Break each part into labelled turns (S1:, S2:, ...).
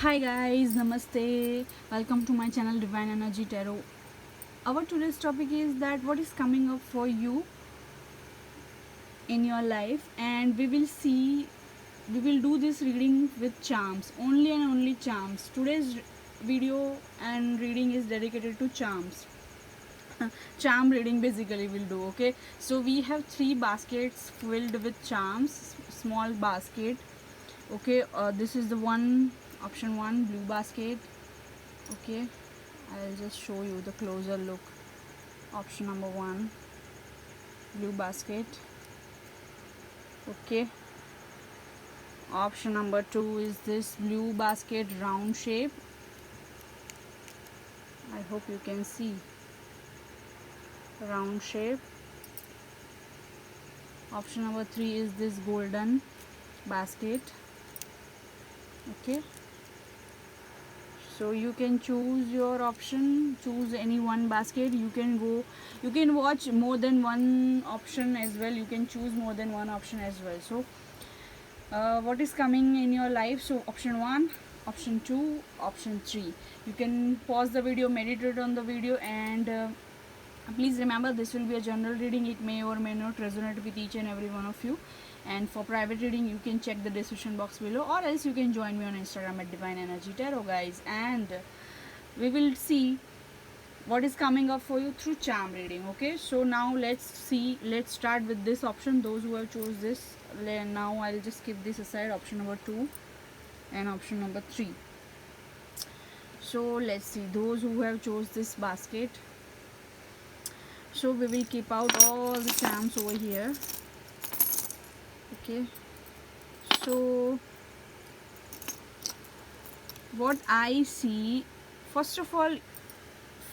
S1: Hi guys, namaste. Welcome to my channel Divine Energy Tarot. Our today's topic is that what is coming up for you in your life, and we will do this reading with charms, only and only charms. Today's video and reading is dedicated to charms. Charm reading basically will do. Okay, so we have three baskets filled with charms, small basket. Okay, this is the one, option one, blue basket. Okay, I'll just show you the closer look. Option number one, blue basket. Okay, option number two is this blue basket, round shape. I hope you can see round shape. Option number three is this golden basket. Okay, so you can choose your option, choose any one basket. You can watch more than one option as well. You can choose more than one option as well. So what is coming in your life? So option one, option two, option three. You can pause the video, meditate on the video, and please remember this will be a general reading. It may or may not resonate with each and every one of you. And for private reading, you can check the description box below, or else you can join me on Instagram at Divine Energy Tarot, guys, and we will see what is coming up for you through charm reading. Okay, so now let's start with this option. Those who have chose this, now I'll just keep this aside, option number two and option number three. So let's see those who have chose this basket. So we will keep out all the charms over here. Okay, so what I see, first of all,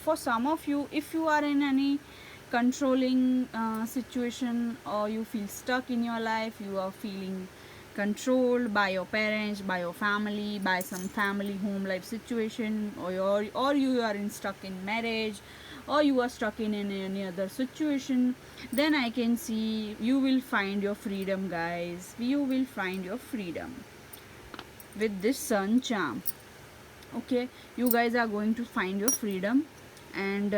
S1: for some of you, if you are in any controlling situation, or you feel stuck in your life, you are feeling controlled by your parents, by your family, by some family home life situation, or you are stuck in marriage, or you are stuck in any other situation, then I can see you will find your freedom, guys. You will find your freedom with this sun charm. Okay, you guys are going to find your freedom. And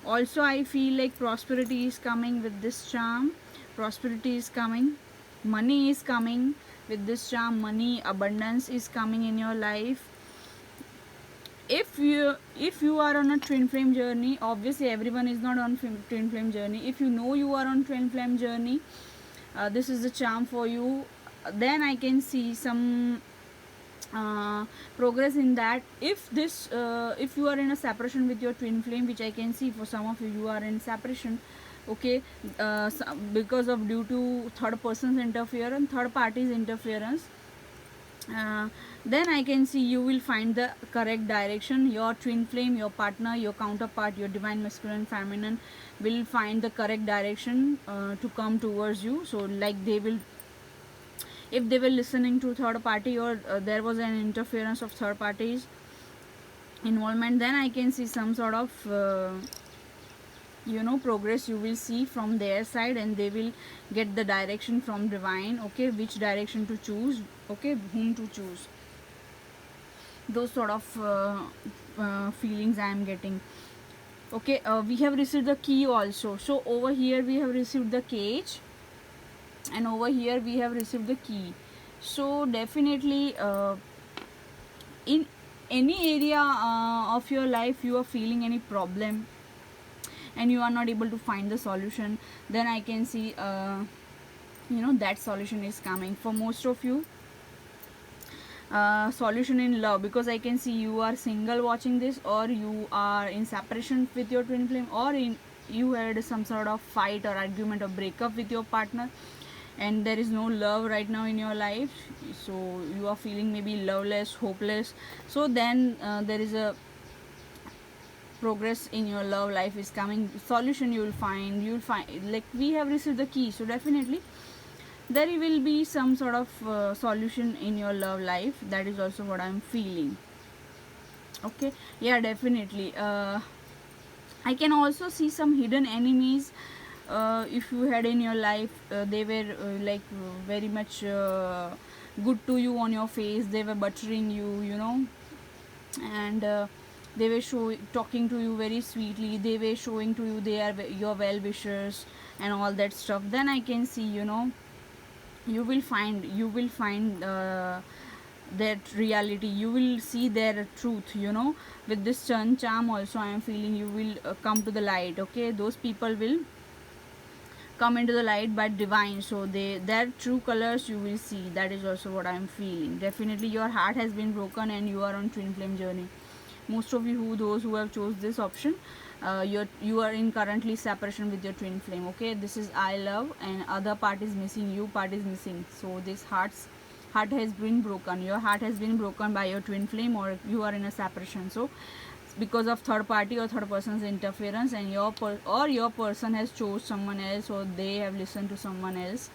S1: also I feel like prosperity is coming with this charm. Prosperity is coming, money is coming with this charm. Money, abundance is coming in your life. If you are on a twin flame journey, obviously everyone is not on twin flame journey. If you know you are on twin flame journey, this is the charm for you. Then I can see some progress in that. If you are in a separation with your twin flame, which I can see for some of you, you are in separation. Okay, because of due to third person's interference, third party's interference, then I can see you will find the correct direction. Your twin flame, your partner, your counterpart, your divine masculine feminine will find the correct direction to come towards you. So like they will, if they were listening to third party, or there was an interference of third parties involvement, then I can see some sort of progress you will see from their side, and they will get the direction from divine. Okay, which direction to choose, okay, whom to choose. Those sort of feelings I am getting. Okay, we have received the key also. So over here we have received the cage, and over here we have received the key. So definitely in any area of your life you are feeling any problem and you are not able to find the solution, then I can see that solution is coming for most of you. Solution in love, because I can see you are single watching this, or you are in separation with your twin flame, or you had some sort of fight or argument or breakup with your partner, and there is no love right now in your life. So you are feeling maybe loveless, hopeless. So then there is a progress in your love life is coming. Solution you'll find, like we have received the key, so definitely there will be some sort of solution in your love life. That is also what I'm feeling. Okay, yeah, definitely. I can also see some hidden enemies. If you had in your life, they were very much good to you on your face, they were buttering you, you know, and they were talking to you very sweetly, they were showing to you they are your well wishers and all that stuff, then I can see, you know, you will find that reality, you will see their truth, you know. With this sun charm also I am feeling you will come to the light, okay. Those people will come into the light by divine, so their true colors you will see. That is also what I am feeling. Definitely your heart has been broken and you are on twin flame journey. Most of you, those who have chose this option, you are in currently separation with your twin flame, okay. This is I love, and other part is missing, you part is missing. So this heart has been broken, your heart has been broken by your twin flame, or you are in a separation. So because of third party or third person's interference, and your person has chose someone else, or they have listened to someone else.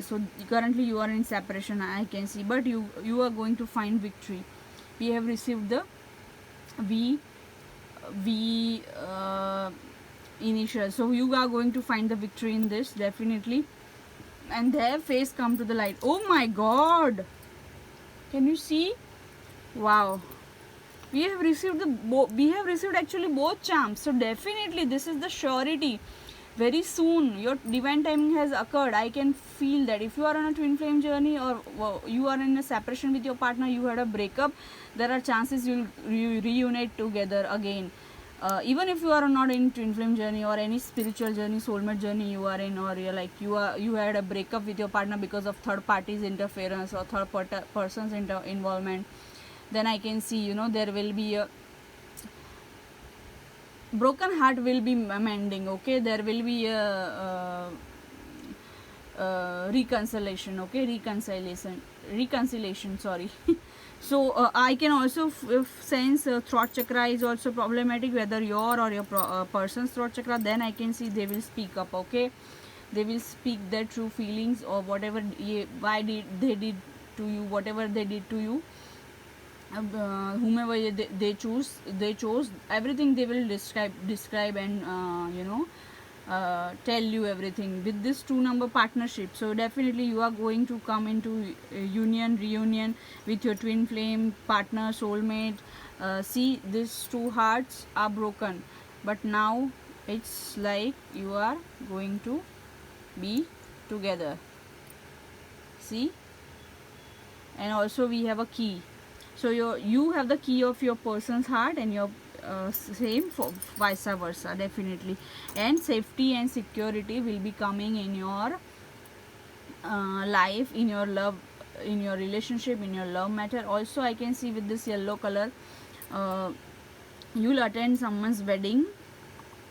S1: So currently you are in separation, I can see, but you are going to find victory. We have received the V initial, so you are going to find the victory in this, definitely. And their face come to the light. Oh my god, can you see? Wow, we have received actually both charms. So definitely this is the surety. Very soon your divine timing has occurred. I can feel that if you are on a twin flame journey, or you are in a separation with your partner, you had a breakup, there are chances you'll reunite together again. Even if you are not in twin flame journey or any spiritual journey, soulmate journey you are in, or you're like you had a breakup with your partner because of third party's interference or third person's involvement, then I can see, you know, there will be a broken heart will be mending, okay. There will be a reconciliation, okay. Reconciliation, sorry. So I can also sense throat chakra is also problematic, whether your or your person's throat chakra. Then I can see they will speak up, okay. They will speak their true feelings, or whatever why they did to you, whatever they did to you, whomever they chose everything they will describe and you know, tell you everything with this 2 number partnership. So definitely you are going to come into reunion with your twin flame partner, soulmate. See, these 2 hearts are broken, but now it's like you are going to be together. See, and also we have a key. So you have the key of your person's heart, and your same for vice versa, definitely. And safety and security will be coming in your life, in your love, in your relationship, in your love matter. Also I can see with this yellow color, you'll attend someone's wedding,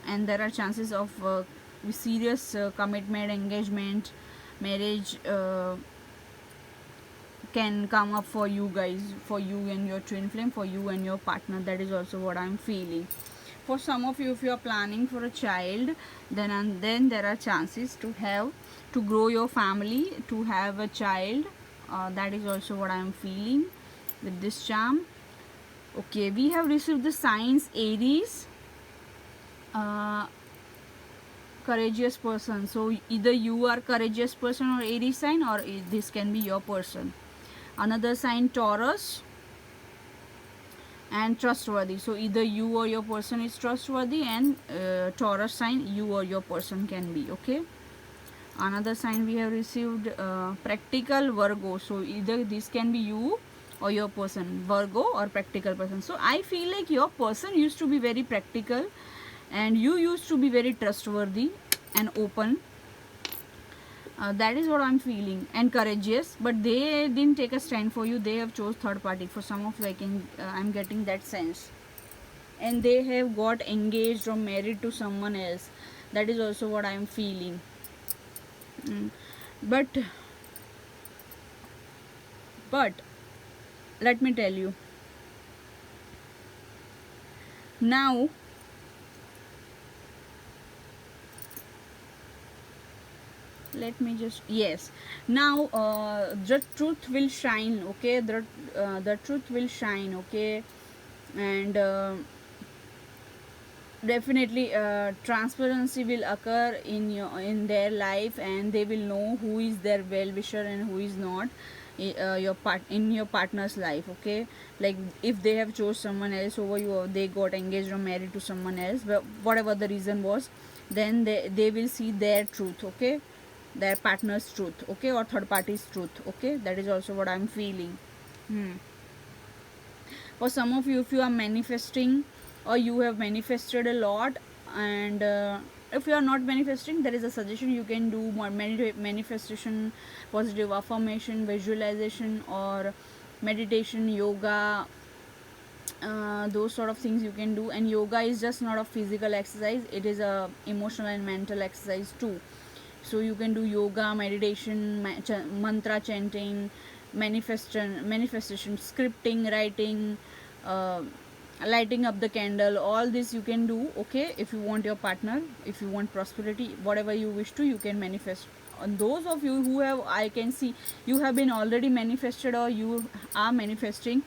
S1: and there are chances of serious commitment, engagement, marriage can come up for you guys, for you and your twin flame, for you and your partner. That is also what I'm feeling. For some of you, if you are planning for a child, then there are chances to grow your family, to have a child. That is also what I'm feeling with this charm. Okay, we have received the signs Aries, courageous person. So either you are courageous person or Aries sign, or this can be your person. Another sign Taurus, and trustworthy. So either you or your person is trustworthy, and Taurus sign, you or your person can be, okay. Another sign we have received practical, Virgo. So either this can be you or your person, Virgo or practical person. So I feel like your person used to be very practical, and you used to be very trustworthy and open. That is what I'm feeling, and courageous, but they didn't take a stand for you. They have chose third party. For some of you, I'm getting that sense, and they have got engaged or married to someone else. That is also what I'm feeling. But let me tell you now, let me just, yes, now the truth will shine, okay. The truth will shine, okay. And definitely transparency will occur in their life, and they will know who is their well wisher and who is not in your partner's life. Okay, like if they have chose someone else over you, or they got engaged or married to someone else, but whatever the reason was, then they will see their truth. Okay, their partner's truth. Okay, or third party's truth. Okay, that is also what I'm feeling. For some of you, if you are manifesting or you have manifested a lot, and if you are not manifesting, there is a suggestion you can do more manifestation, positive affirmation, visualization, or meditation, yoga, those sort of things you can do. And yoga is just not a physical exercise, it is a emotional and mental exercise too. So you can do yoga, meditation, mantra chanting, manifestation, scripting, writing, uh, lighting up the candle. All this you can do. Okay, if you want your partner, if you want prosperity, whatever you wish to, you can manifest. And those of you who have, I can see you have been already manifested or you are manifesting,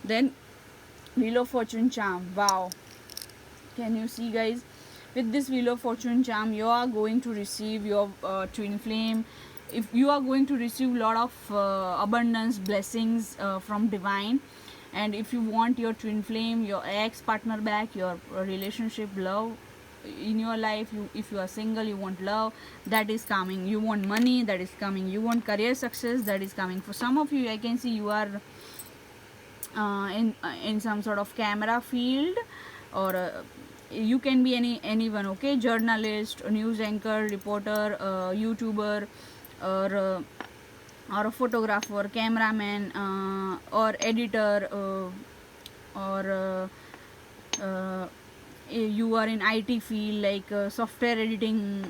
S1: then Wheel of Fortune charm. Wow, can you see, guys? With this Wheel of Fortune charm, you are going to receive your twin flame. If you are going to receive a lot of abundance, blessings from divine. And if you want your twin flame, your ex partner back, your relationship, love in your life, if you are single, you want love, that is coming. You want money, that is coming. You want career success, that is coming. For some of you, I can see you are in some sort of camera field, or you can be anyone. Okay, journalist, news anchor, reporter, YouTuber, or a photographer, cameraman, or editor, or you are in IT field, like software editing,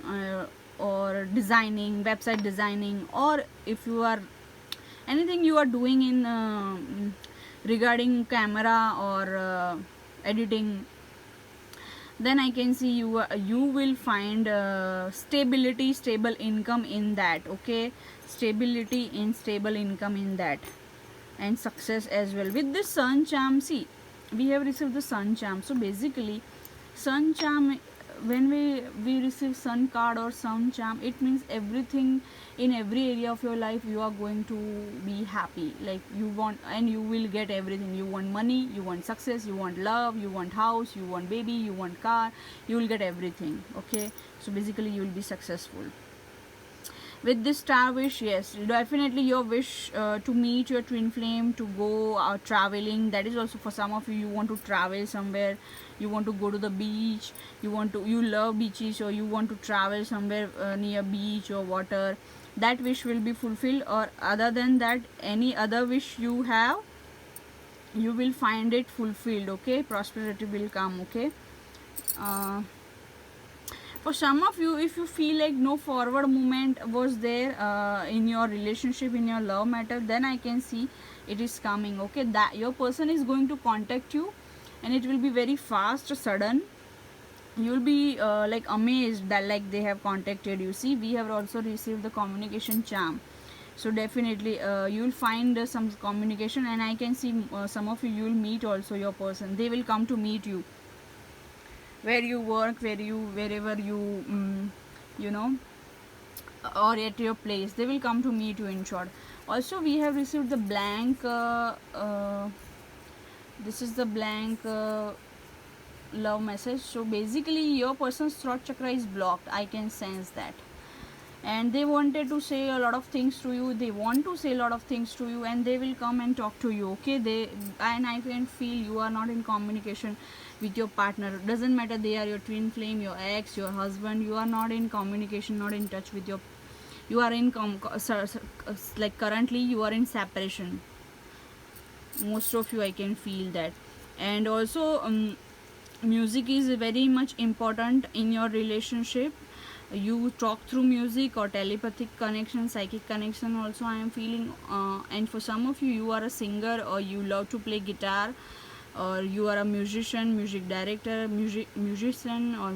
S1: or designing, website designing, or if you are anything you are doing in regarding camera or editing, then I can see you will find stable income in that. Okay, stable income in that, and success as well. With this sun charm, see, we have received the sun charm. So basically, sun charm, when we receive sun card or sun charm, it means everything in every area of your life you are going to be happy. Like you want, and you will get everything. You want money, you want success, you want love, you want house, you want baby, you want car, you will get everything. Okay, so basically you will be successful. With this star wish, yes, definitely your wish to meet your twin flame, to go out traveling. That is also for some of you. You want to travel somewhere, you want to go to the beach, you love beaches, or you want to travel somewhere near beach or water. That wish will be fulfilled. Or other than that, any other wish you have, you will find it fulfilled. Okay, prosperity will come. Okay, for some of you, if you feel like no forward movement was there in your relationship, in your love matter, then I can see it is coming. Okay, that your person is going to contact you, and it will be very fast, sudden. You will be like amazed that like they have contacted you. See, we have also received the communication charm. So definitely you will find some communication, and I can see some of you will meet also your person. They will come to meet you where you work, wherever you you know, or at your place. They will come to meet you, in short. Also, we have received the blank this is the blank love message. So basically your person's throat chakra is blocked, I can sense that, and they wanted to say a lot of things to you. They want to say a lot of things to you, and they will come and talk to you. Okay, and I can feel you are not in communication with your partner. Doesn't matter, they are your twin flame, your ex, your husband. You are not in communication, not in touch with your, you are in like currently you are in separation. Most of you, I can feel that. And also music is very much important in your relationship. You talk through music, or telepathic connection, psychic connection also I am feeling. And for some of you, you are a singer, or you love to play guitar, or you are a musician, music director, musician, or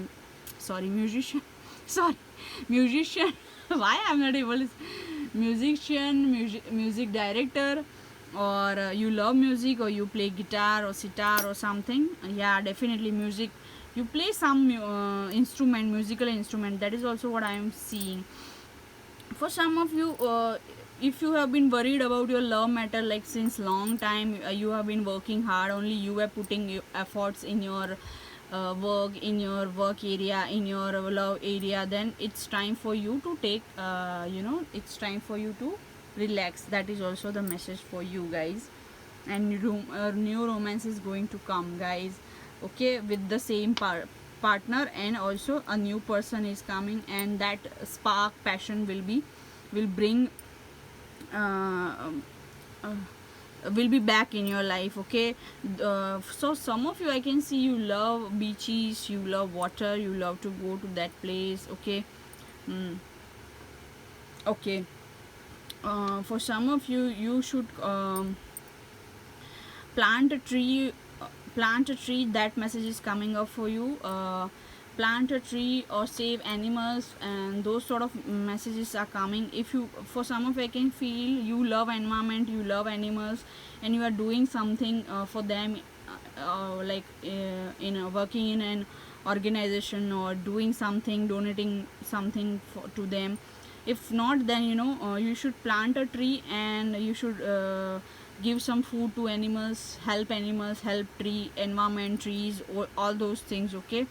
S1: sorry, musician sorry, musician why I'm not able to, musician, music director, or you love music, or you play guitar or sitar or something. Yeah, definitely music you play some instrument, musical instrument. That is also what I am seeing. For some of you, if you have been worried about your love matter, like since long time, you have been working hard, only you were putting your efforts in your work, in your work area, in your love area, then it's time for you to take, it's time for you to relax. That is also the message for you guys. And new romance is going to come, guys, okay, with the same partner, and also a new person is coming, and that spark passion will bring will be back in your life, okay. So some of you, I can see you love beaches, you love water, you love to go to that place, okay. Okay. For some of you, you should plant a tree. That message is coming up for you. Plant a tree or save animals, and those sort of messages are coming. If you, for some of you, I can feel you love environment, you love animals, and you are doing something for them, working in an organization, or doing something, donating something to them. If not, then you should plant a tree, and you should give some food to animals, help tree, environment, trees, all those things, okay.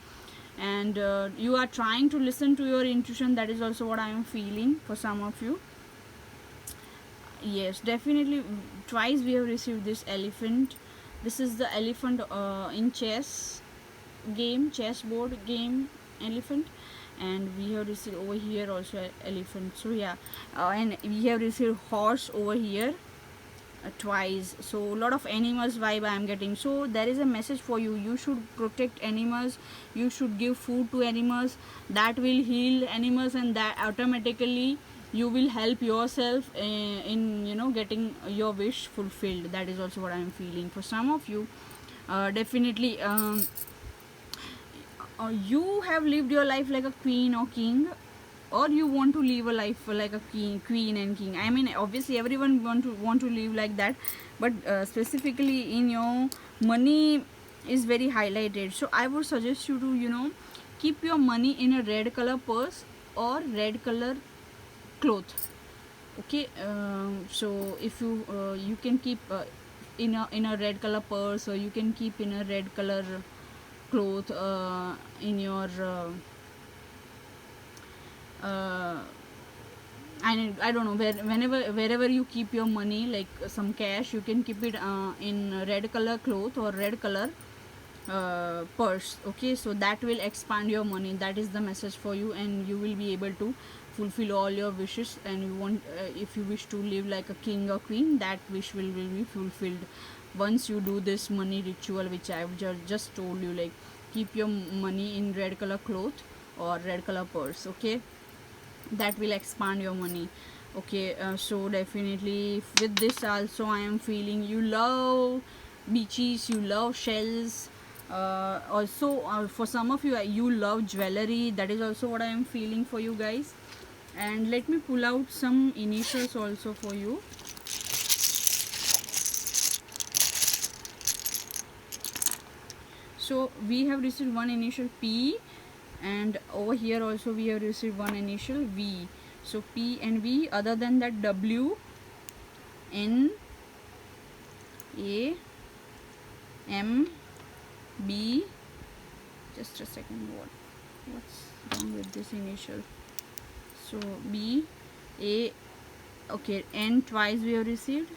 S1: And you are trying to listen to your intuition. That is also what I am feeling for some of you. Yes, definitely. Twice we have received this elephant. This is the elephant in chess board game, elephant. And we have received over here also elephant. So yeah, and we have received horse over here twice. So a lot of animals vibe I am getting. So there is a message for you. You should protect animals, you should give food to animals. That will heal animals, and that automatically you will help yourself in getting your wish fulfilled. That is also what I am feeling for some of you. Definitely you have lived your life like a queen or king, or you want to live a life like a queen and king. I mean, obviously everyone want to live like that, but specifically in your money is very highlighted. So I would suggest you to keep your money in a red color purse or red color cloth, okay. So if you can keep in a red color purse, or you can keep in a red color cloth in your I don't know, wherever you keep your money, like some cash, you can keep it in red color cloth or red color purse, okay. So that will expand your money. That is the message for you, and you will be able to fulfill all your wishes. And you want, if you wish to live like a king or queen, that wish will be fulfilled once you do this money ritual, which I have just told you. Like, keep your money in red color cloth or red color purse, okay. That will expand your money, okay. So definitely with this also, I am feeling you love beaches, you love shells. Also for some of you, you love jewelry. That is also what I am feeling for you guys. And let me pull out some initials also for you. So we have received one initial P, and over here also we have received one initial V. So P and V. Other than that, W, N, A, M, B. Just a second, what's wrong with this initial? So B, A, okay, N twice we have received,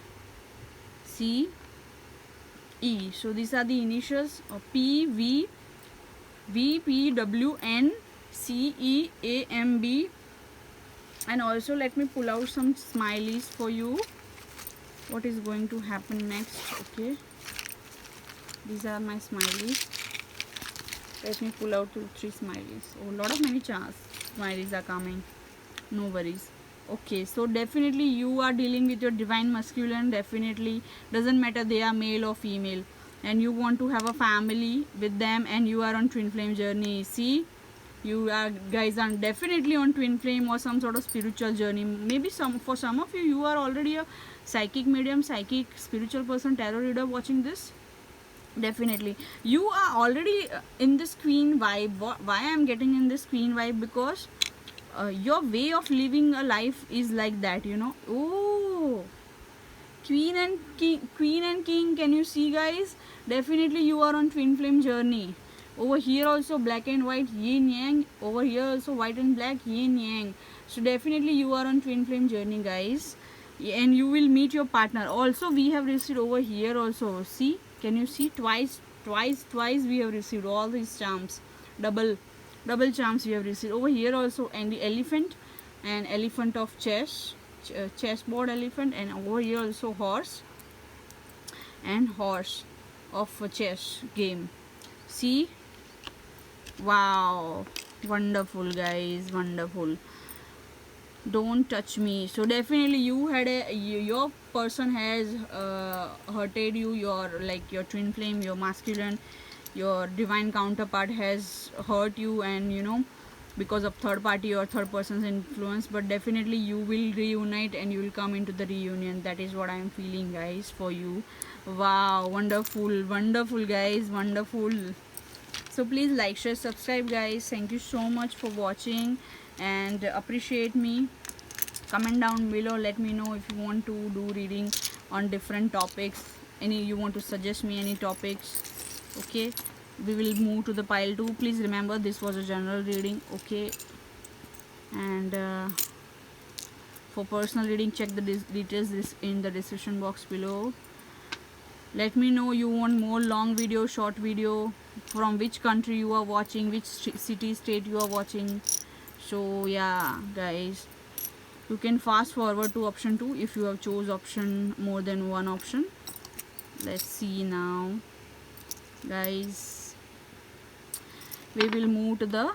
S1: C, E. So these are the initials of P, V, P, W, N, C, E, A, M, B. And also let me pull out some smileys for you. What is going to happen next? Okay, these are my smileys. Let me pull out 2-3 smileys. Oh, a lot of many smileys are coming. No worries. Okay, so definitely you are dealing with your divine masculine. Definitely doesn't matter they are male or female, and you want to have a family with them, and you are on twin flame journey. See, you guys are definitely on twin flame or some sort of spiritual journey. Maybe for some of you, you are already a psychic medium, psychic spiritual person, tarot reader watching this. Definitely you are already in this queen vibe. Why I'm getting in this queen vibe? Because your way of living a life is like that, you know. Oh, queen and king, can you see, guys? Definitely you are on twin flame journey. Over here also black and white, yin yang. Over here also white and black, yin yang. So definitely you are on twin flame journey, guys, and you will meet your partner. Also we have received over here also, see, can you see, twice we have received all these charms. Double charms we have received over here also. And the elephant, and elephant of chessboard elephant, and over here also horse, and horse of a chess game. See, wow, wonderful, guys, wonderful. Don't touch me. So definitely you had your person has hurted you, your, like, your twin flame, your masculine, your divine counterpart has hurt you, and you know, because of third party or third person's influence. But definitely you will reunite and you will come into the reunion. That is what I am feeling, guys, for you. Wow, wonderful, wonderful, guys, wonderful. So please like, share, subscribe, guys. Thank you so much for watching and appreciate me. Comment down below, let me know if you want to do reading on different topics, any you want to suggest me any topics. Okay, we will move to the pile 2. Please remember this was a general reading. Okay, and for personal reading, check the details in the description box below. Let me know you want more long video, short video, from which country you are watching, which city, state you are watching. So yeah, guys, you can fast forward to option 2 if you have chose option more than one option. Let's see now, guys. We will move to the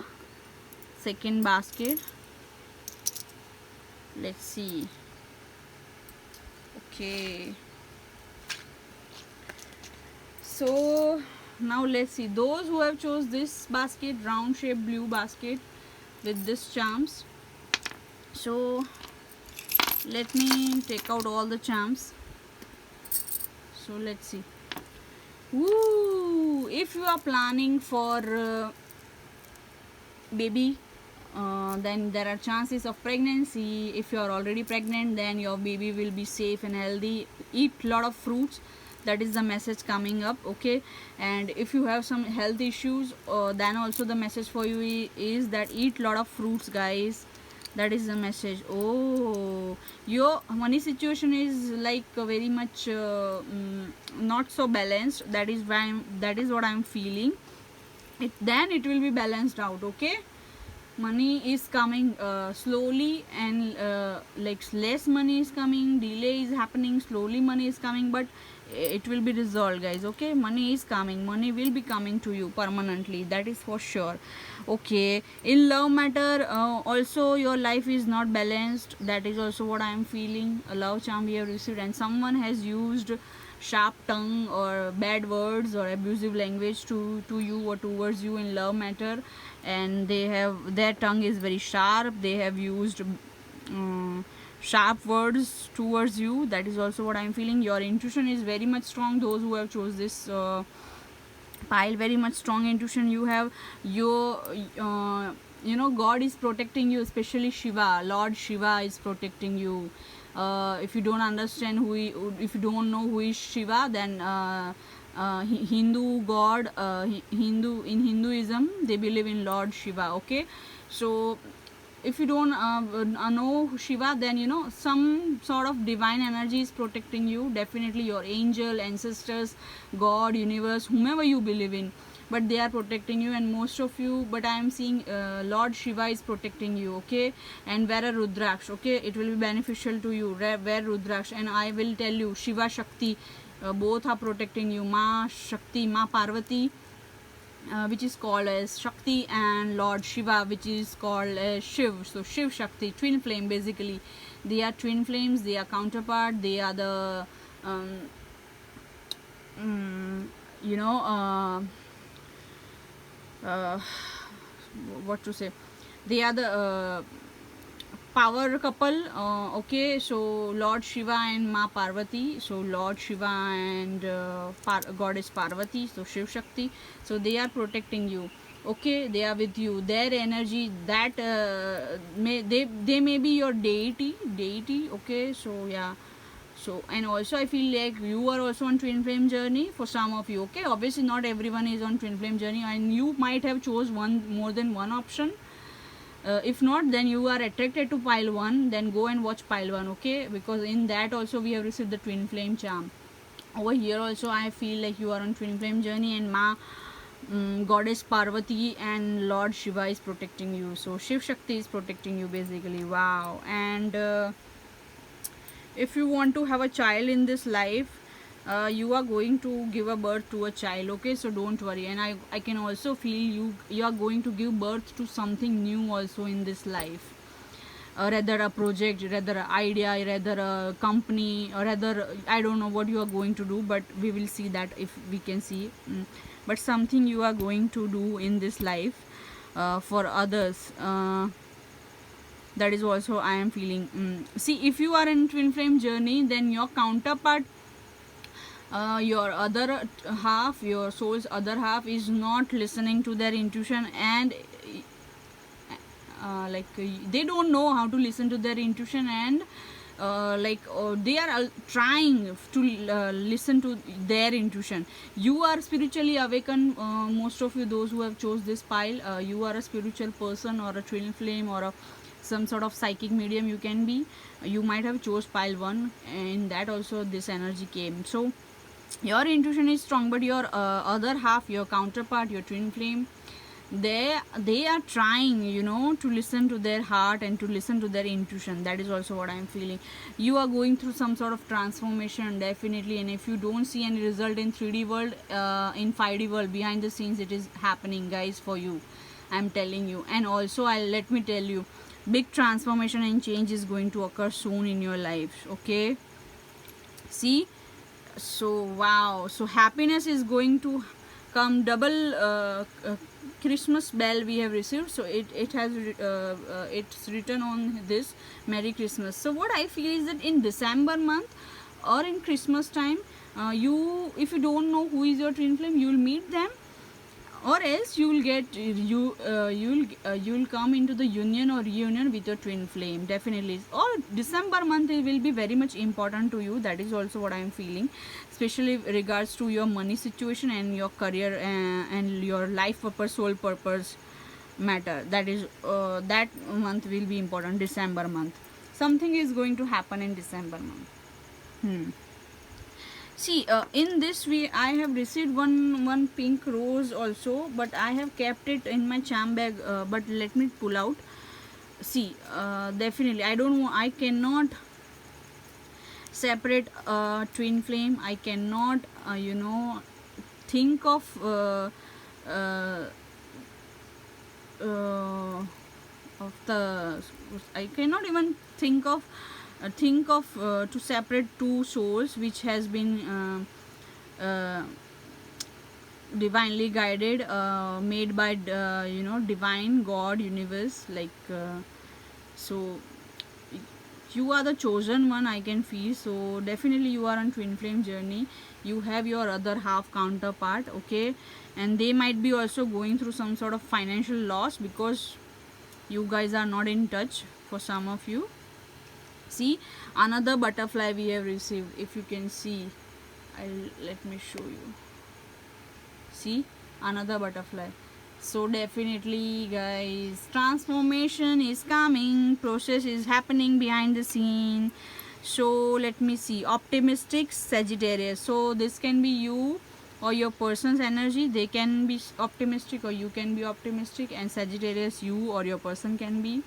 S1: second basket. Let's see. Okay, so now let's see those who have chose this basket, round shaped blue basket with this charms. So let me take out all the charms. So let's see. Woo! If you are planning for baby, then there are chances of pregnancy. If you are already pregnant, then your baby will be safe and healthy. Eat lot of fruits. That is the message coming up. Okay, and if you have some health issues, then also the message for you is that eat lot of fruits, guys. That is the message. Oh, your money situation is like very much not so balanced. That is why that is what I'm feeling. Then it will be balanced out. Okay, money is coming slowly, and like less money is coming, delay is happening, slowly money is coming, but it will be resolved, guys. Okay, money is coming, money will be coming to you permanently, that is for sure. Okay, in love matter, also your life is not balanced. That is also what I am feeling. A love charm we have received, and someone has used sharp tongue or bad words or abusive language to you or towards you in love matter, and their tongue is very sharp. They have used sharp words towards you. That is also what I'm feeling. Your intuition is very much strong. Those who have chose this pile, very much strong intuition you have. Your you know, God is protecting you, especially Shiva. Lord Shiva is protecting you. If you don't understand if you don't know who is Shiva, then Hindu god, in Hinduism they believe in Lord Shiva. Okay, so if you don't know Shiva, then you know some sort of divine energy is protecting you. Definitely your angel, ancestors, God, universe, whomever you believe in, but they are protecting you. And most of you, but I am seeing Lord Shiva is protecting you. Okay, and wear a Rudraksh. Okay, it will be beneficial to you. Wear Rudraksh, and I will tell you Shiva Shakti, both are protecting you. Ma Shakti, Ma Parvati, which is called as Shakti, and Lord Shiva, which is called as Shiv. So Shiv Shakti, twin flame, basically they are twin flames, they are counterpart, they are the you know, what to say, they are the power couple. Okay, so Lord Shiva and Ma Parvati. So Lord Shiva and goddess Parvati, so Shiv Shakti. So they are protecting you. Okay, they are with you. Their energy, that they may be your deity. Okay, so yeah. So, and also I feel like you are also on twin flame journey for some of you. Okay, obviously not everyone is on twin flame journey, and you might have chose more than one option. If not, then you are attracted to pile 1, then go and watch pile 1. Okay, because in that also we have received the twin flame charm. Over here also I feel like you are on twin flame journey, and goddess Parvati and Lord Shiva is protecting you. So Shiv Shakti is protecting you basically. Wow. And if you want to have a child in this life, you are going to give a birth to a child. Okay, so don't worry. And I can also feel you are going to give birth to something new also in this life, rather a project, rather an idea, rather a company, or rather I don't know what you are going to do, but we will see that if we can see. But something you are going to do in this life for others, that is also I am feeling. See, if you are in twin flame journey, then your counterpart, your other half, your soul's other half, is not listening to their intuition, and they don't know how to listen to their intuition, and they are trying to listen to their intuition. You are spiritually awakened, most of you, those who have chose this pile. You are a spiritual person, or a twin flame, or some sort of psychic medium you can be. You might have chose pile 1, and that also this energy came. So your intuition is strong, but your other half, your counterpart, your twin flame, they are trying, to listen to their heart and to listen to their intuition. That is also what I am feeling. You are going through some sort of transformation, definitely, and if you don't see any result in 3D world, in 5D world, behind the scenes it is happening, guys, for you. I am telling you. And also let me tell you, big transformation and change is going to occur soon in your life. Okay, see. So wow, so happiness is going to come double. Christmas bell we have received, so it has it's written on this, Merry Christmas. So what I feel is that in December month or in Christmas time, if you don't know who is your twin flame, you will meet them, or else you will get you'll come into the union or reunion with your twin flame, definitely. Or December month, it will be very much important to you. That is also what I am feeling, especially regards to your money situation and your career, and your life purpose, soul purpose matter. That is that month will be important. December month, something is going to happen in December month. See, in this I have received one pink rose also, but I have kept it in my charm bag, but let me pull out. See, definitely I cannot separate twin flame. I cannot think of I cannot even think of to separate two souls which has been divinely guided, made by divine God, universe, so you are the chosen one, I can feel. So definitely you are on twin flame journey. You have your other half counterpart, okay, and they might be also going through some sort of financial loss, because you guys are not in touch for some of you. See, another butterfly we have received. If you can see, let me show you. See, another butterfly. So definitely, guys, transformation is coming, process is happening behind the scene. So let me see, optimistic Sagittarius. So this can be you or your person's energy. They can be optimistic, or you can be optimistic, and Sagittarius, you or your person can be.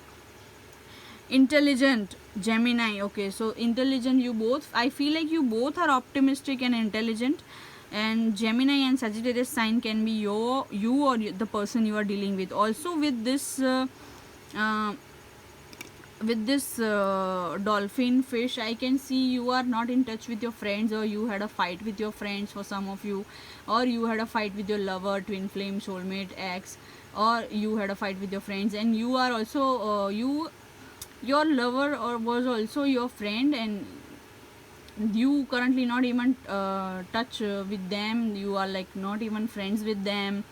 S1: Intelligent Gemini. Okay, so intelligent, you both, I feel like you both are optimistic and intelligent, and Gemini and Sagittarius sign can be you or the person you are dealing with. Also with this dolphin fish, I can see you are not in touch with your friends, or you had a fight with your friends for some of you, or you had a fight with your lover, twin flame, soulmate, ex, or you had a fight with your friends, and you are also your lover or was also your friend, and you currently not even touch with them, you are like not even friends with them,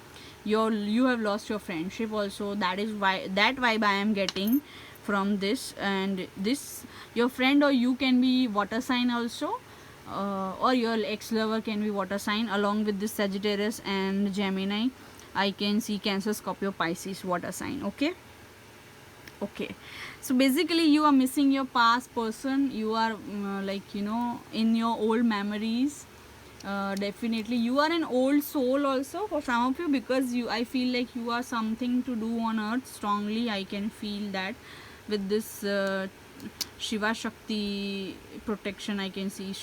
S1: you have lost your friendship also. That is why, that vibe I am getting from this. And this, your friend or you can be water sign also, or your ex lover can be water sign, along with this Sagittarius and Gemini. I can see Cancer, Scorpio, Pisces water sign. Okay. Okay, so basically you are missing your past person, you are like, you know, in your old memories. Definitely you are an old soul also for some of you, because you, I feel like you are something to do on earth strongly. I can feel that with this Shiva Shakti protection. I can see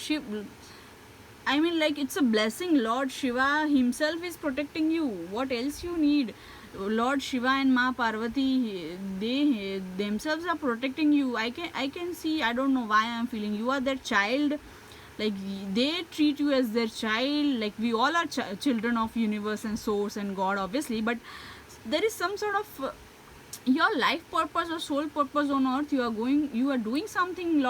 S1: I mean, like, it's a blessing. Lord Shiva himself is protecting you. What else you need? Lord Shiva and Ma Parvati, they themselves are protecting you. I can see. I don't know why I'm feeling you are their child. Like, they treat you as their child. Like, we all are children of universe and source and God, obviously. But there is some sort of your life purpose or soul purpose on earth. You are doing something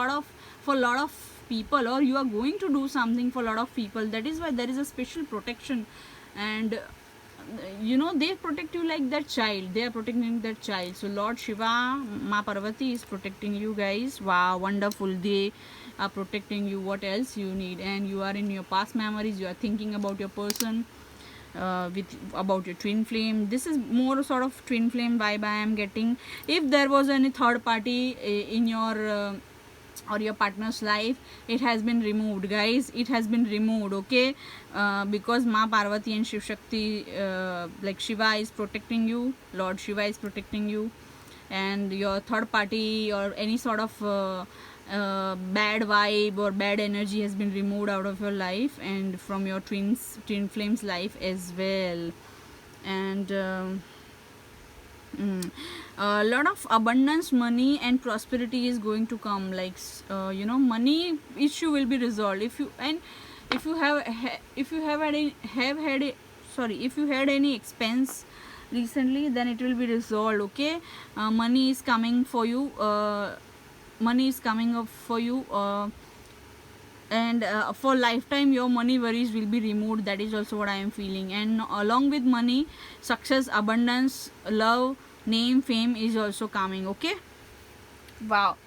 S1: for a lot of people, or you are going to do something for a lot of people. That is why there is a special protection. And you know, they protect you like that child. They are protecting that child. So Lord Shiva, Ma Parvati is protecting you guys. Wow, wonderful. They are protecting you. What else you need? And you are in your past memories, you are thinking about your person, with about your twin flame. This is more sort of twin flame vibe I am getting. If there was any third party in your or your partner's life, it has been removed, guys. It has been removed. Okay, because Ma Parvati and Shiv Shakti, like Shiva is protecting you, Lord Shiva is protecting you, and your third party or any sort of bad vibe or bad energy has been removed out of your life, and from your twin flames life as well. And a lot of abundance, money and prosperity is going to come. Like, you know, money issue will be resolved. If you if you had any expense recently, then it will be resolved. Okay, money is coming for you. Money is coming up for you. And for lifetime your money worries will be removed. That is also what I am feeling. And along with money, success, abundance, love, name, fame is also coming. Okay, wow.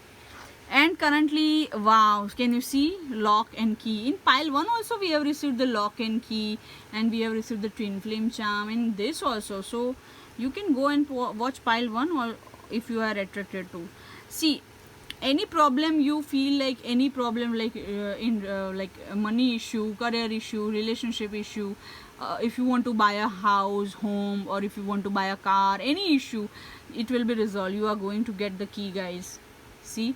S1: And currently, wow, can you see lock and key in pile 1 also? We have received the lock and key, and we have received the twin flame charm in this also. So you can go and watch pile 1, or if you are attracted to. See, any problem you feel, like any problem, like in like money issue, career issue, relationship issue, if you want to buy a house, home, or if you want to buy a car, any issue, it will be resolved. You are going to get the key, guys. See,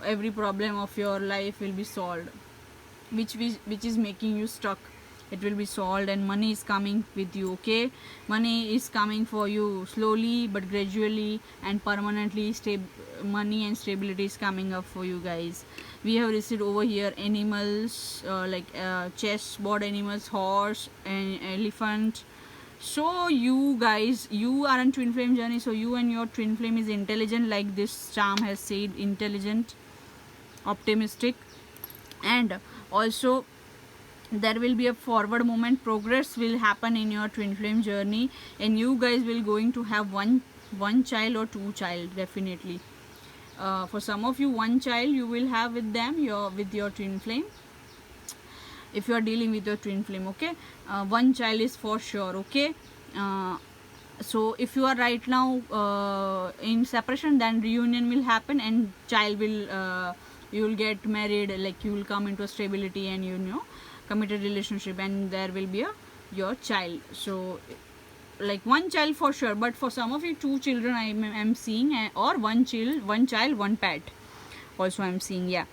S1: every problem of your life will be solved, which is making you stuck. It will be solved, and money is coming with you. Okay, money is coming for you slowly but gradually and permanently. Money and stability is coming up for you guys. We have received over here animals, like chessboard animals, horse and elephant. So you guys, you are on twin flame journey. So you and your twin flame is intelligent, like this charm has said, intelligent, optimistic, and also there will be a forward movement. Progress will happen in your twin flame journey, and you guys will going to have one child or two child, definitely. For some of you, one child you will have with them, with your twin flame, if you are dealing with your twin flame. Okay, one child is for sure. Okay, so if you are right now in separation, then reunion will happen, and child will you will get married, like you will come into a stability, and you know, committed relationship, and there will be your child. So like one child for sure, but for some of you, two children I am seeing, or one child, one pet also I'm seeing. Yeah.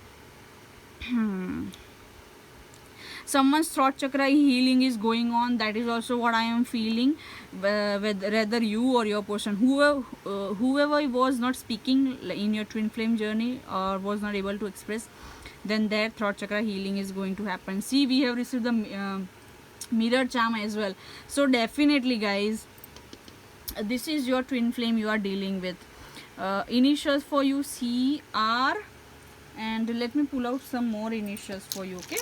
S1: Someone's throat chakra healing is going on. That is also what I am feeling. Whether you or your person, whoever was not speaking in your twin flame journey or was not able to express, then their throat chakra healing is going to happen. See, we have received the mirror charm as well. So definitely, guys, this is your twin flame you are dealing with. initials for you, C, R, and let me pull out some more initials for you. Okay,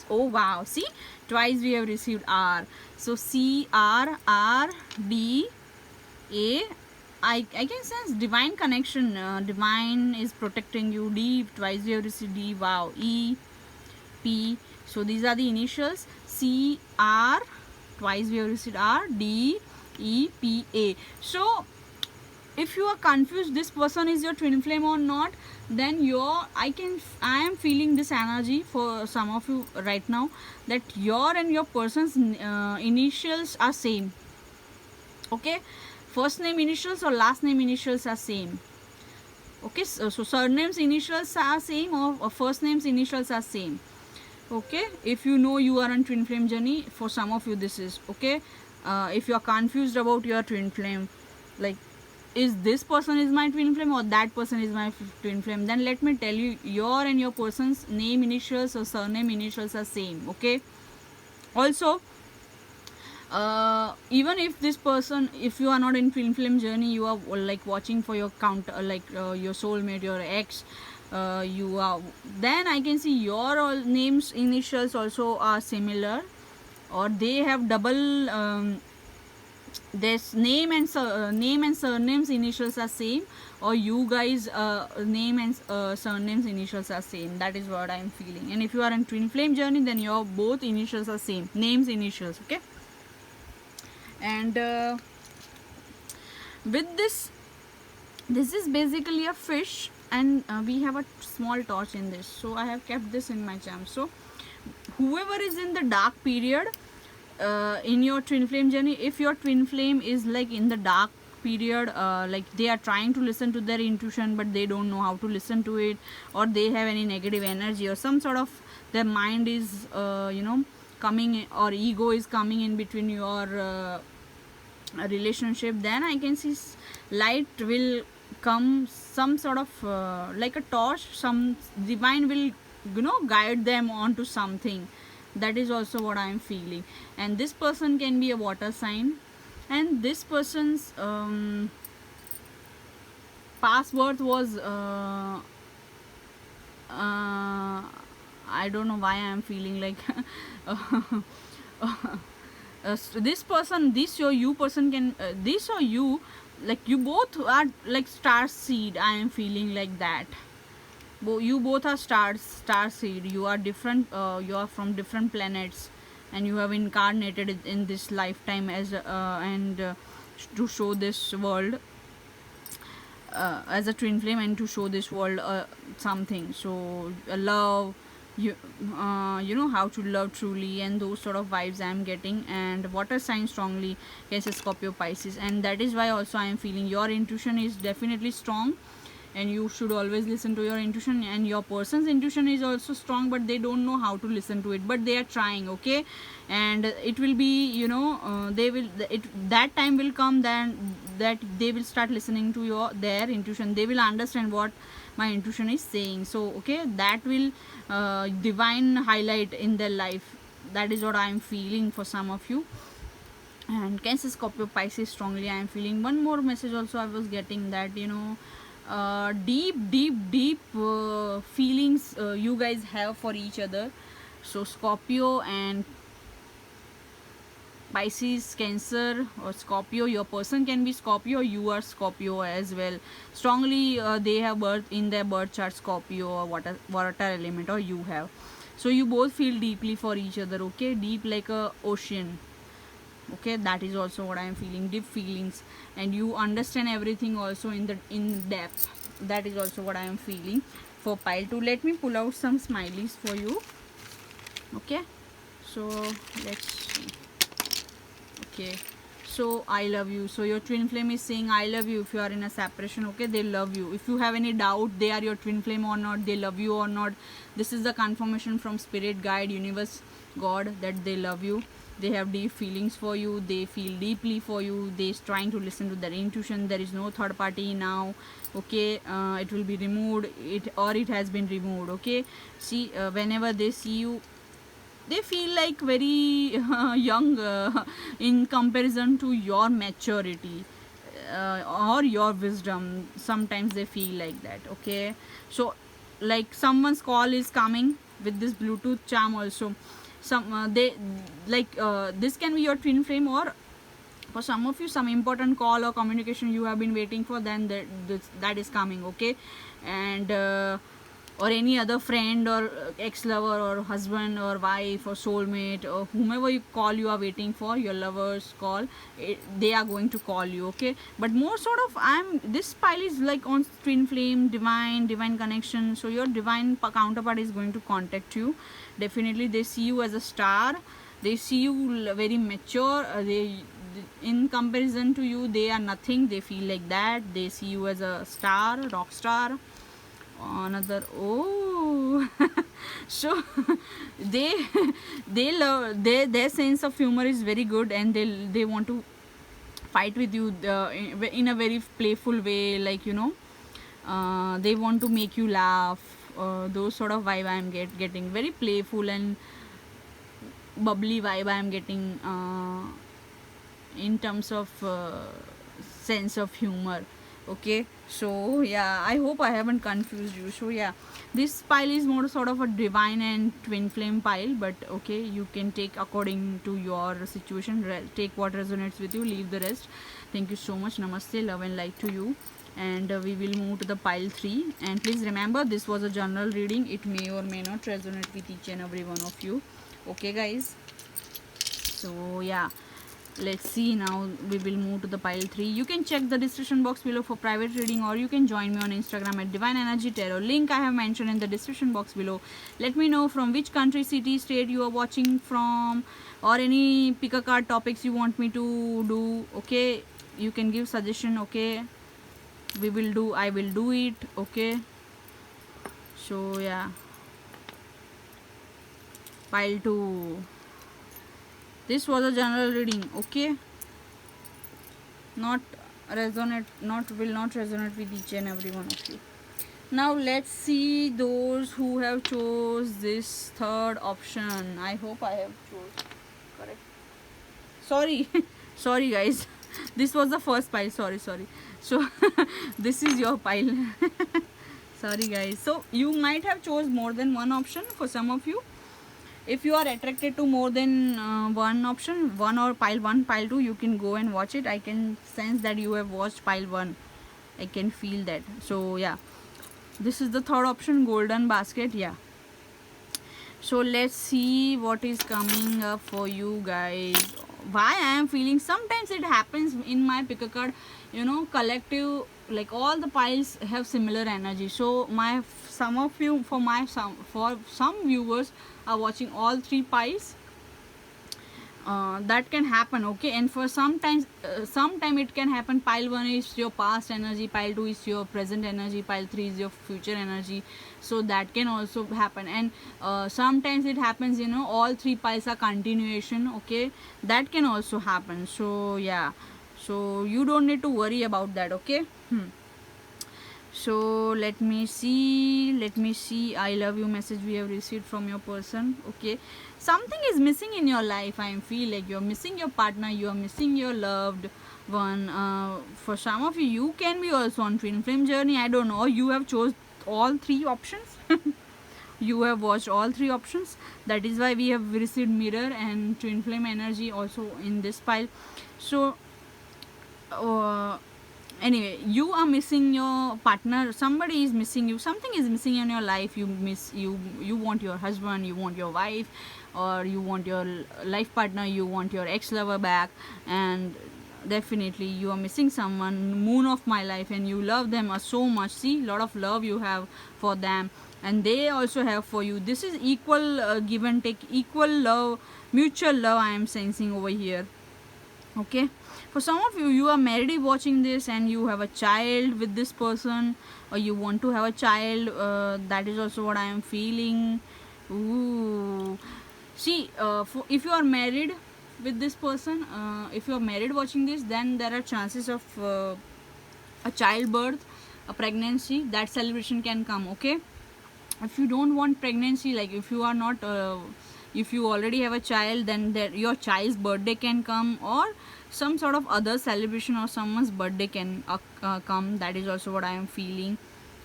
S1: oh wow, see, twice we have received R. So C, R, R, D, A. I can sense divine connection. Divine is protecting you. D, twice we have received D. Wow. E, P. So these are the initials. C, R, twice we have received R. D, E, P, A. So if you are confused this person is your twin flame or not, then I am feeling this energy for some of you right now, that your and your person's initials are same. Okay, first name initials or last name initials are same. Okay, so surnames initials are same, or first names initials are same. Okay, if you know you are on twin flame journey, for some of you this is okay. If you are confused about your twin flame, like is this person is my twin flame or that person is my twin flame, then let me tell you, your and your person's name initials or surname initials are same. Okay, also even if this person, if you are not in twin flame journey, you are like watching for your counter, like your soulmate, your ex, you are, then I can see your all names initials also are similar, or they have double this name and surnames initials are same, or you guys name and surnames initials are same. That is what I am feeling. And if you are in twin flame journey, then your both initials are same, names initials. Okay, and with this is basically a fish, and we have a small torch in this, so I have kept this in my charm. So whoever is in the dark period in your twin flame journey, if your twin flame is like in the dark period, like they are trying to listen to their intuition but they don't know how to listen to it, or they have any negative energy, or some sort of their mind is coming, or ego is coming in between your relationship, then I can see light will come, some sort of like a torch, some divine will guide them onto something. That is also what I am feeling. And this person can be a water sign, and this person's past birth was I don't know why I am feeling like this person, this or you person can this or you, like you both are like star seed. I am feeling like that. You both are star seed. You are different, you are from different planets, and you have incarnated in this lifetime as to show this world as a twin flame, and to show this world something. So love, you know how to love truly, and those sort of vibes I am getting. And water sign strongly, yes, Scorpio, Pisces. And that is why also I am feeling your intuition is definitely strong, and you should always listen to your intuition. And your person's intuition is also strong, but they don't know how to listen to it, but they are trying. Okay, and it will be they will, that time will come then that they will start listening to their intuition. They will understand what my intuition is saying. So okay, that will divine highlight in their life. That is what I am feeling for some of you. And Cancer, Scorpio, Pisces strongly I am feeling. One more message also I was getting, that deep feelings you guys have for each other. So Scorpio and Pisces, Cancer or Scorpio, your person can be Scorpio, you are Scorpio as well. Strongly they have birth in their birth chart Scorpio or water element, or you have. So you both feel deeply for each other. Okay, deep like a ocean. Okay, that is also what I am feeling, deep feelings, and you understand everything also in depth. That is also what I am feeling for pile 2. Let me pull out some smileys for you. Okay, so let's see. Okay, so I love you. So your twin flame is saying I love you. If you are in a separation, okay, they love you. If you have any doubt they are your twin flame or not, they love you or not, this is the confirmation from spirit, guide, universe, God, that they love you. They have deep feelings for you. They feel deeply for you. They is trying to listen to their intuition. There is no third party now. Okay, it will be removed, it has been removed. Okay, see, whenever they see you, they feel like very young in comparison to your maturity or your wisdom. Sometimes they feel like that. Okay, so like someone's call is coming with this Bluetooth charm also. Some they like this can be your twin flame, or for some of you some important call or communication you have been waiting for, then that is coming. Okay, and or any other friend or ex-lover or husband or wife or soulmate or whomever you call, you are waiting for your lover's call, they are going to call you. Okay, but more sort of this pile is like on twin flame, divine connection. So your divine counterpart is going to contact you. Definitely they see you as a star, they see you very mature, they in comparison to you they are nothing, they feel like that. They see you as a star, rock star, another. Oh so they love their sense of humor is very good, and they want to fight with you in a very playful way, like, you know, they want to make you laugh. Those sort of vibe I am getting, very playful and bubbly vibe I am getting in terms of sense of humor. Okay, so yeah, I hope I haven't confused you. So yeah, this pile is more sort of a divine and twin flame pile, but okay, you can take according to your situation. Take what resonates with you, leave the rest. Thank you so much. Namaste, love and light to you. And we will move to the pile 3. And please remember, this was a general reading, it may or may not resonate with each and every one of you. Okay guys, so yeah, let's see. Now we will move to the pile 3. You can check the description box below for private reading, or you can join me on Instagram at Divine Energy Tarot. Link I have mentioned in the description box below. Let me know from which country, city, state you are watching from, or any pick a card topics you want me to do. Okay, you can give suggestion. Okay, I will do it. Okay, so yeah, pile 2. This was a general reading. Okay, will not resonate with each and every one of you. Now let's see those who have chose this third option. I hope I have chose correct. Sorry sorry guys, this was the first pile. Sorry. So this is your pile. Sorry guys. So you might have chose more than one option. For some of you, if you are attracted to more than one option, one or pile 1, pile 2, you can go and watch it. I can sense that you have watched pile 1. I can feel that. So yeah, this is the third option, golden basket. Yeah, so let's see what is coming up for you guys. Why I am feeling, sometimes it happens in my pick a card, you know, collective, like all the piles have similar energy. So some viewers are watching all 3 piles. That can happen. Okay, and for sometime it can happen. Pile 1 is your past energy, pile 2 is your present energy, pile 3 is your future energy. So that can also happen. And sometimes it happens, you know, all 3 piles are continuation. Okay, that can also happen. So yeah, so you don't need to worry about that. Okay. So let me see. I love you message we have received from your person. Okay, something is missing in your life. I feel like you're missing your partner, you are missing your loved one. For some of you, you can be also on twin flame journey. I don't know, you have chose all 3 options. You have watched all 3 options. That is why we have received mirror and twin flame energy also in this pile. So anyway, you are missing your partner, somebody is missing you, something is missing in your life. You want your husband, you want your wife, or you want your life partner, you want your ex-lover back, and definitely you are missing someone, moon of my life, and you love them so much. See, lot of love you have for them, and they also have for you. This is equal give and take, equal love, mutual love I am sensing over here. Okay, for some of you, you are married watching this, and you have a child with this person, or you want to have a child. That is also what I am feeling. Ooh, see, if you are married with this person, if you are married watching this, then there are chances of a childbirth, a pregnancy. That celebration can come. Okay, if you don't want pregnancy, like if you are not if you already have a child, then your child's birthday can come, or some sort of other celebration or someone's birthday can come. That is also what I am feeling.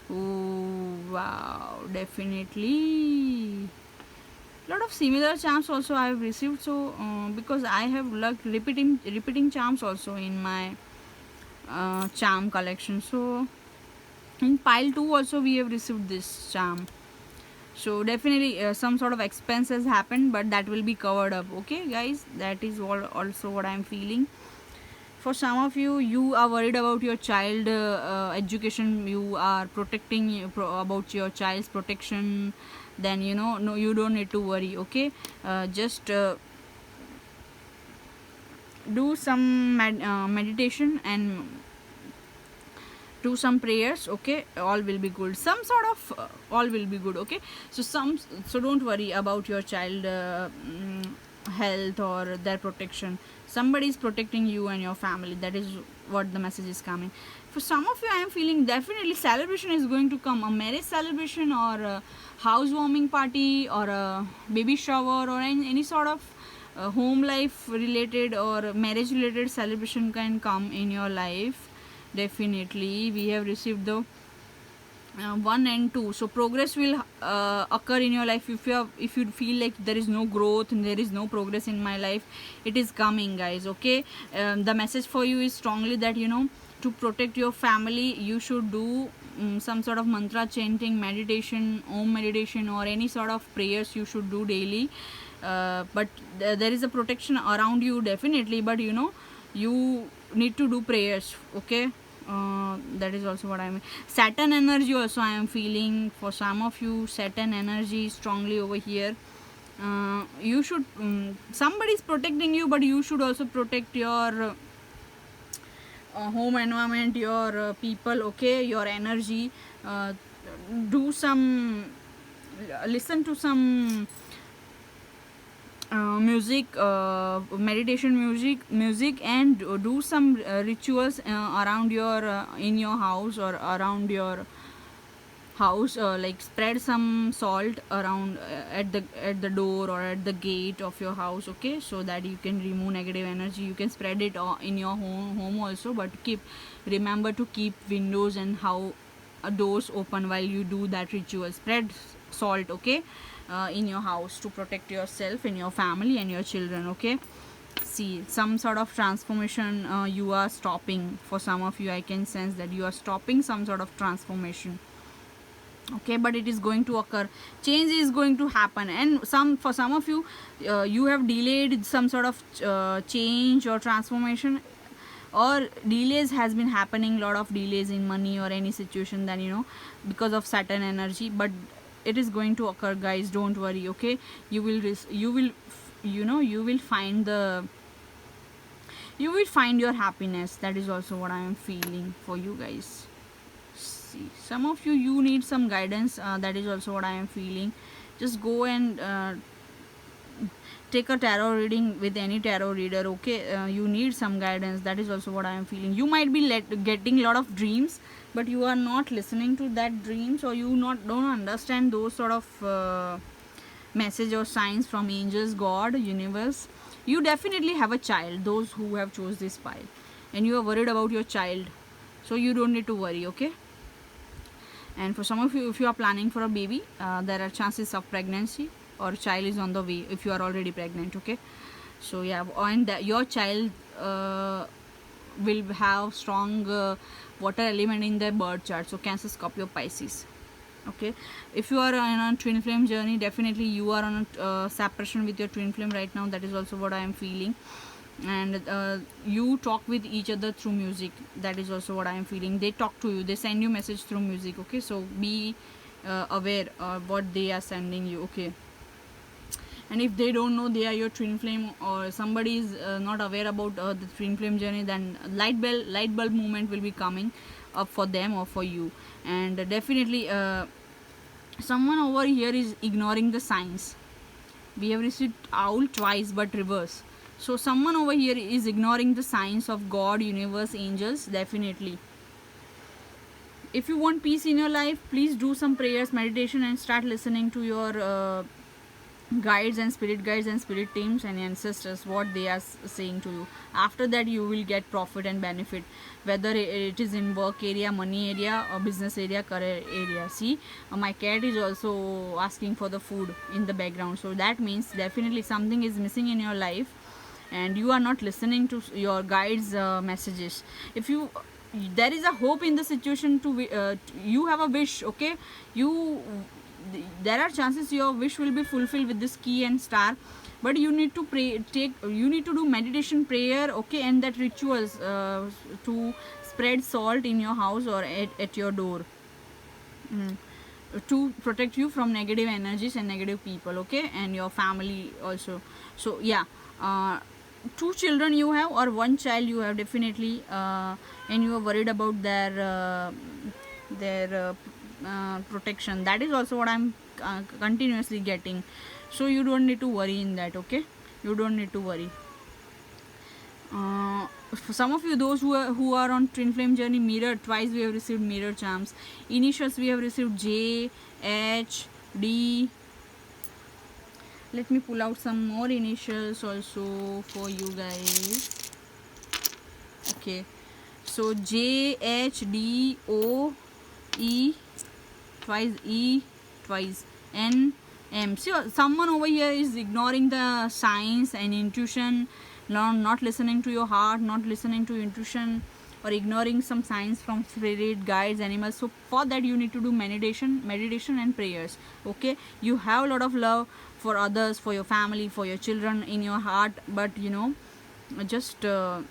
S1: Oh wow, definitely lot of similar charms also I have received. So because I have luck repeating charms also in my charm collection. So in pile 2 also we have received this charm. So definitely some sort of expenses happened, but that will be covered up. Okay guys, that is also what I am feeling. For some of you, you are worried about your child education, you are protecting about your child's protection, then no, you don't need to worry. Okay, just do some meditation and do some prayers. Okay, all will be good, some sort of all will be good. Okay, so don't worry about your child health or their protection. Somebody is protecting you and your family. That is what the message is coming. For some of you, I am feeling definitely celebration is going to come, a marriage celebration or a housewarming party or a baby shower or any sort of home life related or marriage related celebration can come in your life. Definitely we have received the 1 and 2. So progress will occur in your life. If you feel like there is no growth and there is no progress in my life, it is coming guys. Okay, the message for you is strongly that to protect your family, you should do some sort of mantra chanting, meditation, om meditation, or any sort of prayers you should do daily. But there is a protection around you definitely, but you need to do prayers. Okay, that is also what I mean. Saturn energy also I am feeling. For some of you, Saturn energy strongly over here. You should somebody is protecting you, but you should also protect your home environment, your people. Okay, your energy. Do some listen to some music, meditation music, and do some rituals around your in your house or around your house, like spread some salt around at the door or at the gate of your house. Okay, so that you can remove negative energy. You can spread it in your home also, but remember to keep windows and doors open while you do that ritual. Spread salt. Okay, in your house to protect yourself and your family and your children. Okay, see some sort of transformation you are stopping. For some of you, I can sense that you are stopping some sort of transformation. Okay, but it is going to occur. Change is going to happen, and for some of you, you have delayed some sort of change or transformation, or delays has been happening, lot of delays in money or any situation, then because of Saturn energy. But it is going to occur guys, don't worry. Okay, you will find your happiness. That is also what I am feeling for you guys. See, some of you need some guidance. That is also what I am feeling. Just go and take a tarot reading with any tarot reader. Okay, you need some guidance. That is also what I am feeling. You might be getting a lot of dreams, but you are not listening to that dreams, or you don't understand those sort of message or signs from angels, God, universe. You definitely have a child, those who have chose this pile, and you are worried about your child, so you don't need to worry. Okay, and for some of you, if you are planning for a baby, there are chances of pregnancy or child is on the way if you are already pregnant. Okay, so yeah, and your child will have strong water element in their birth chart. So Cancer, Scorpio, Pisces. Okay, if you are on a twin flame journey, definitely you are on a separation with your twin flame right now. That is also what I am feeling. And you talk with each other through music. That is also what I am feeling. They talk to you, they send you message through music. Okay, so be aware of what they are sending you. Okay, and if they don't know they are your twin flame, or somebody is not aware about the twin flame journey, then light bulb movement will be coming up for them or for you. And definitely someone over here is ignoring the signs. We have received owl twice, but reverse. So someone over here is ignoring the signs of God, universe, angels. Definitely, if you want peace in your life, please do some prayers, meditation, and start listening to your guides and spirit teams and ancestors, what they are saying to you. After that you will get profit and benefit, whether it is in work area, money area, or business area, career area. See, my cat is also asking for the food in the background, so that means definitely something is missing in your life and you are not listening to your guides messages. If you, there is a hope in the situation to you have a wish, okay, you, there are chances your wish will be fulfilled with this key and star, but you need to pray, take, you need to do meditation, prayer, okay, and that rituals to spread salt in your house or at your door, to protect you from negative energies and negative people, okay, and your family also. So yeah, two children you have or one child you have, definitely, and you are worried about their protection. That is also what I'm continuously getting. So you don't need to worry in that, okay, you don't need to worry. For some of you, those who are on twin flame journey, mirror, twice we have received mirror charms. Initials we have received J, H, D. Let me pull out some more initials also for you guys. Okay, so J, H, D, O, E, twice E, twice N, M. So someone over here is ignoring the signs and intuition, not listening to your heart, not listening to intuition, or ignoring some signs from spirit, guides, animals. So for that you need to do meditation and prayers, okay. You have a lot of love for others, for your family, for your children in your heart, but you know, just to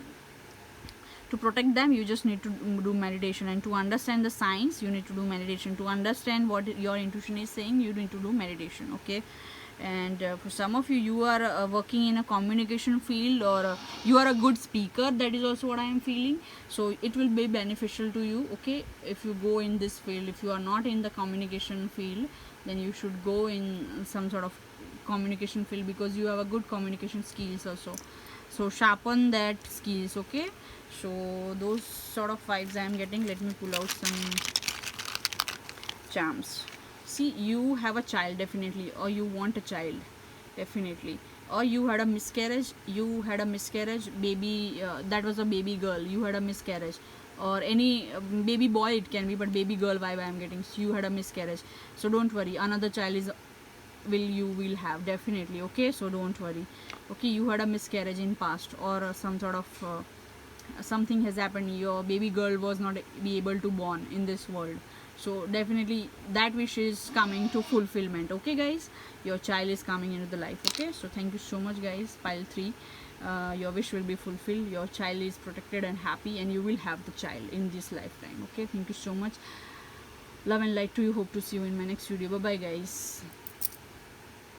S1: protect them you just need to do meditation, and to understand the science you need to do meditation, to understand what your intuition is saying you need to do meditation, okay. And for some of you, you are working in a communication field, or you are a good speaker, that is also what I am feeling. So it will be beneficial to you, okay, if you go in this field. If you are not in the communication field, then you should go in some sort of communication field, because you have a good communication skills also. So sharpen that skills, okay. So those sort of vibes I am getting. Let me pull out some charms. See, you have a child, definitely, or you want a child, definitely, or you had a miscarriage, baby, that was a baby girl, you had a miscarriage, or any baby boy it can be, but baby girl vibe I am getting. So you had a miscarriage, so don't worry, another child is you will have, definitely, okay. So don't worry, okay. You had a miscarriage in past, or some sort of something has happened, your baby girl was not be able to born in this world. So definitely that wish is coming to fulfillment, okay guys. Your child is coming into the life, okay. So thank you so much guys. Pile 3, your wish will be fulfilled, your child is protected and happy, and you will have the child in this lifetime, okay. Thank you so much. Love and light to you. Hope to see you in my next video. Bye bye guys.